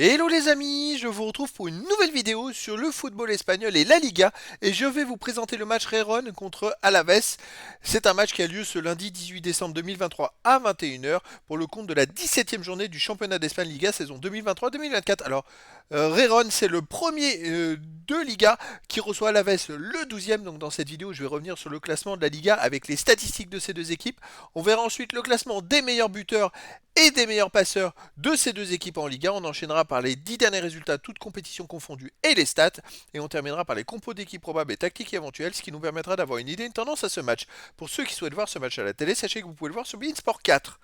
Hello les amis, je vous retrouve pour une nouvelle vidéo sur le football espagnol et la Liga et je vais vous présenter le match Rayron contre Alaves. C'est un match qui a lieu ce lundi 18 décembre 2023 à 21h pour le compte de la 17e journée du championnat d'Espagne Liga saison 2023-2024. Alors Rayron c'est le premier de Liga qui reçoit Alaves le 12e, donc dans cette vidéo je vais revenir sur le classement de la Liga avec les statistiques de ces deux équipes. On verra ensuite le classement des meilleurs buteurs et des meilleurs passeurs de ces deux équipes en Liga. On enchaînera par les 10 derniers résultats, toutes compétitions confondues, et les stats. Et on terminera par les compos d'équipes probables et tactiques éventuelles, ce qui nous permettra d'avoir une idée, une tendance à ce match. Pour ceux qui souhaitent voir ce match à la télé, sachez que vous pouvez le voir sur Beansport 4.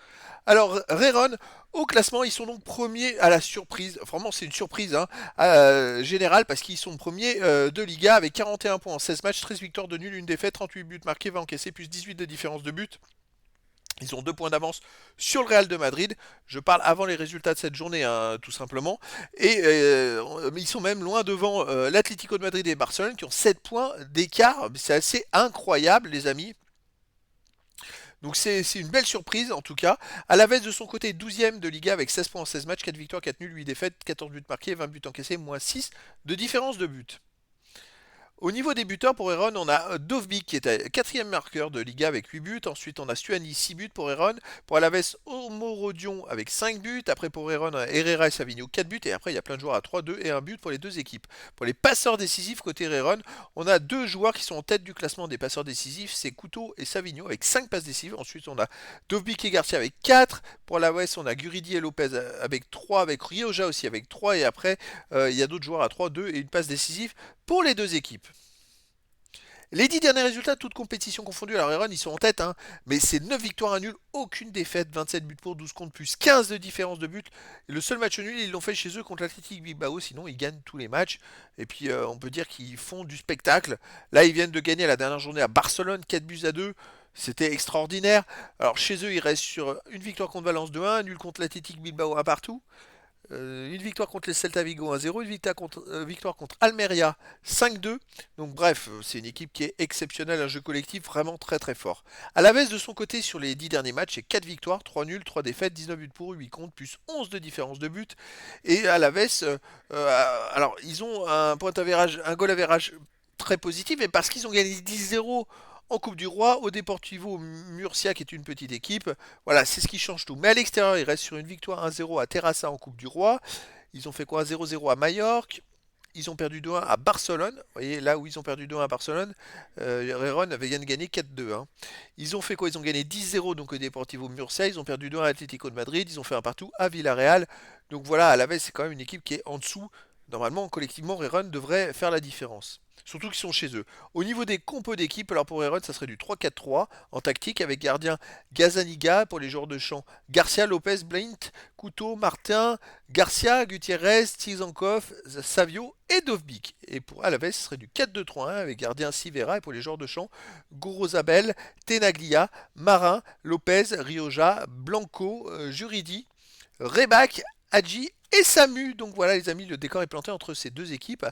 Alors, Rayron, au classement, ils sont donc premiers à la surprise. Vraiment, c'est une surprise générale parce qu'ils sont premiers de Liga avec 41 points en 16 matchs, 13 victoires de nul, une défaite, 38 buts marqués, 20 encaissés, plus 18 de différence de but. Ils ont 2 points d'avance sur le Real de Madrid. Je parle avant les résultats de cette journée, hein, tout simplement. Et ils sont même loin devant l'Atlético de Madrid et Barcelone qui ont 7 points d'écart. C'est assez incroyable, les amis. Donc c'est une belle surprise en tout cas. Alaves de son côté 12e de Liga avec 16 points en 16 matchs, 4 victoires, 4 nuls, 8 défaites, 14 buts marqués, 20 buts encaissés, moins 6 de différence de but. Au niveau des buteurs pour Heron, on a Dovbik qui est quatrième marqueur de Liga avec 8 buts. Ensuite, on a Stuani 6 buts pour Heron. Pour Alaves, Omorodion avec 5 buts. Après, pour Heron, Herrera et Savigno 4 buts. Et après, il y a plein de joueurs à 3, 2 et 1 but pour les deux équipes. Pour les passeurs décisifs côté Heron, on a deux joueurs qui sont en tête du classement des passeurs décisifs. C'est Couto et Savigno avec 5 passes décisives. Ensuite, on a Dovbik et Garcia avec 4. Pour Alaves, on a Guridi et Lopez avec 3. Avec Rioja aussi avec 3. Et après, il y a d'autres joueurs à 3, 2 et une passe décisive pour les deux équipes. Les 10 derniers résultats, toutes compétitions confondues, alors Heron ils sont en tête, hein, mais c'est 9 victoires à nul, aucune défaite, 27 buts pour, 12 contre plus, 15 de différence de but. Et le seul match nul, ils l'ont fait chez eux contre l'Athletic Bilbao, sinon ils gagnent tous les matchs. Et puis on peut dire qu'ils font du spectacle. Là ils viennent de gagner la dernière journée à Barcelone, 4 buts à 2. C'était extraordinaire. Alors chez eux, ils restent sur une victoire contre Valence 2-1, nul contre l'Athletic Bilbao 1 partout. Une victoire contre les Celta Vigo 1-0, une victoire contre Almeria 5-2. Donc bref, c'est une équipe qui est exceptionnelle, un jeu collectif vraiment très très fort. Alaves de son côté sur les 10 derniers matchs, c'est 4 victoires, 3 nuls, 3 défaites, 19 buts pour, 8 contre, plus 11 de différence de but. Et Alaves, alors ils ont un point average, un goal average très positif, et parce qu'ils ont gagné 10-0 en Coupe du Roi, au Deportivo Murcia qui est une petite équipe. Voilà, c'est ce qui change tout. Mais à l'extérieur, ils restent sur une victoire 1-0 à Terrassa en Coupe du Roi. Ils ont fait quoi? 0-0 à Majorque. Ils ont perdu 2-1 à Barcelone. Vous voyez, là où ils ont perdu 2-1 à Barcelone, Rayron avait gagné 4-2. Hein. Ils ont fait quoi? Ils ont gagné 10-0 donc au Deportivo Murcia. Ils ont perdu 2-1 à Atlético de Madrid. Ils ont fait un partout à Villarreal. Donc voilà, à la vez, c'est quand même une équipe qui est en dessous. Normalement, collectivement, Rayron devrait faire la différence. Surtout qu'ils sont chez eux. Au niveau des compos d'équipe, alors pour Rayron, ça serait du 3-4-3 en tactique avec gardien Gazaniga pour les joueurs de champ. Garcia, Lopez, Blint, Couto, Martin, Garcia, Gutiérrez, Tizankov, Savio et Dovbik. Et pour Alaves, ce serait du 4-2-3-1 avec gardien Sivera et pour les joueurs de champ, Gorozabel, Tenaglia, Marin, Lopez, Rioja, Blanco, Juridi, Rebac, Hadji et Samu. Donc voilà les amis, le décor est planté entre ces deux équipes.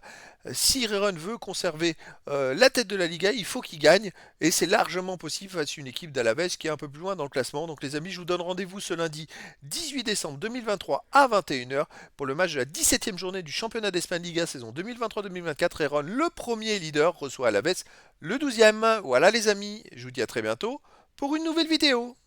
Si Rayron veut conserver la tête de la Liga, il faut qu'il gagne. Et c'est largement possible face à une équipe d'Alaves qui est un peu plus loin dans le classement. Donc les amis, je vous donne rendez-vous ce lundi 18 décembre 2023 à 21h pour le match de la 17e journée du championnat d'Espagne Liga saison 2023-2024. Rayron, le premier leader, reçoit Alaves le 12e. Voilà les amis, je vous dis à très bientôt pour une nouvelle vidéo.